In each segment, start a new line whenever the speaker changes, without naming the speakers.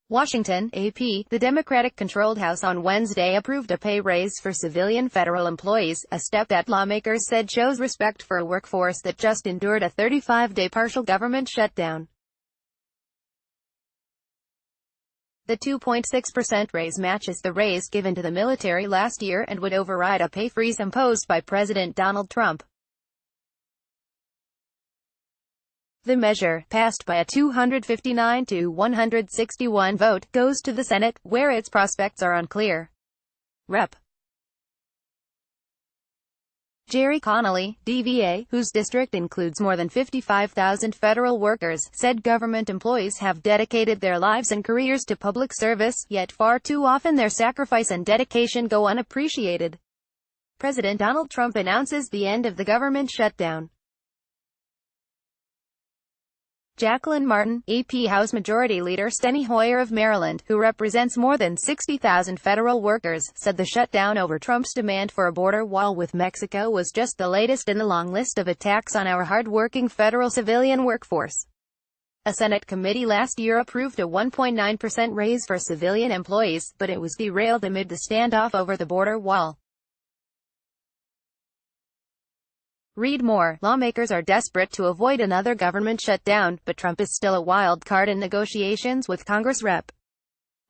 Washington, AP. The Democratic-controlled House on Wednesday approved a pay raise for civilian federal employees, a step that lawmakers said shows respect for a workforce that just endured a 35-day partial government shutdown. The 2.6% raise matches the raise given to the military last year and would override a pay freeze imposed by President Donald Trump. The measure, passed by a 259 to 161 vote, goes to the Senate, where its prospects are unclear. Rep. Gerry Connolly, DVA, whose district includes more than 55,000 federal workers, said government employees have dedicated their lives and careers to public service, yet far too often their sacrifice and dedication go unappreciated. President Donald Trump announces the end of the government shutdown. Jacqueline Martin, AP House Majority Leader Steny Hoyer of Maryland, who represents more than 60,000 federal workers, said the shutdown over Trump's demand for a border wall with Mexico was just the latest in the long list of attacks on our hard-working federal civilian workforce. A Senate committee last year approved a 1.9% raise for civilian employees, but it was derailed amid the standoff over the border wall. Read more. Lawmakers are desperate to avoid another government shutdown, but Trump is still a wild card in negotiations with Congress. Rep.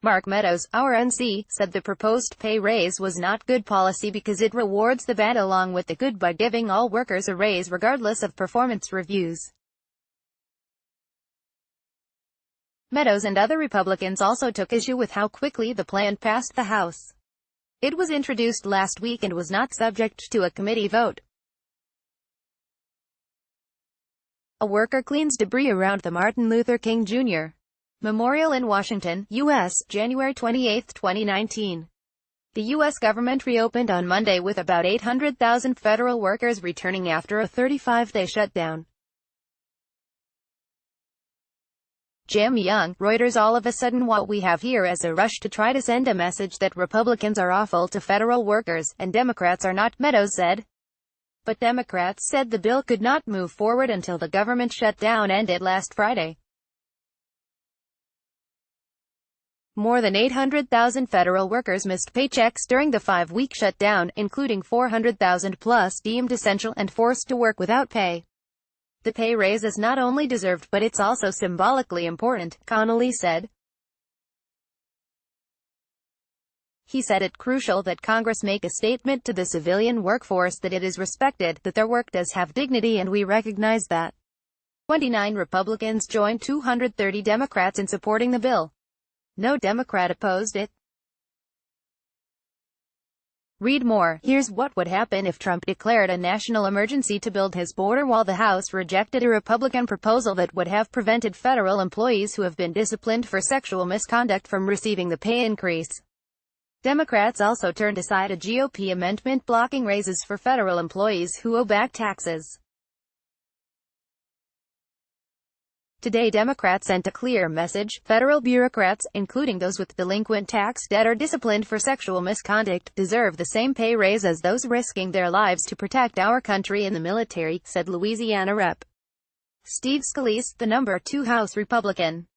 Mark Meadows, our NC, said the proposed pay raise was not good policy because it rewards the bad along with the good by giving all workers a raise regardless of performance reviews. Meadows and other Republicans also took issue with how quickly the plan passed the House. It was introduced last week and was not subject to a committee vote. A worker cleans debris around the Martin Luther King Jr. Memorial in Washington, U.S., January 28, 2019. The U.S. government reopened on Monday with about 800,000 federal workers returning after a 35-day shutdown. Jim Young, Reuters. All of a sudden what we have here is a rush to try to send a message that Republicans are awful to federal workers, and Democrats are not, Meadows said. But Democrats said the bill could not move forward until the government shutdown ended last Friday. More than 800,000 federal workers missed paychecks during the 5-week shutdown, including 400,000 plus deemed essential and forced to work without pay. The pay raise is not only deserved but it's also symbolically important, Connolly said. He said it crucial that Congress make a statement to the civilian workforce that it is respected, that their work does have dignity, and we recognize that. 29 Republicans joined 230 Democrats in supporting the bill. No Democrat opposed it. Read more. Here's what would happen if Trump declared a national emergency to build his border wall. The House rejected a Republican proposal that would have prevented federal employees who have been disciplined for sexual misconduct from receiving the pay increase. Democrats also turned aside a GOP amendment blocking raises for federal employees who owe back taxes. Today Democrats sent a clear message: federal bureaucrats, including those with delinquent tax debt or disciplined for sexual misconduct, deserve the same pay raise as those risking their lives to protect our country in the military, said Louisiana Rep. Steve Scalise, the number 2 House Republican.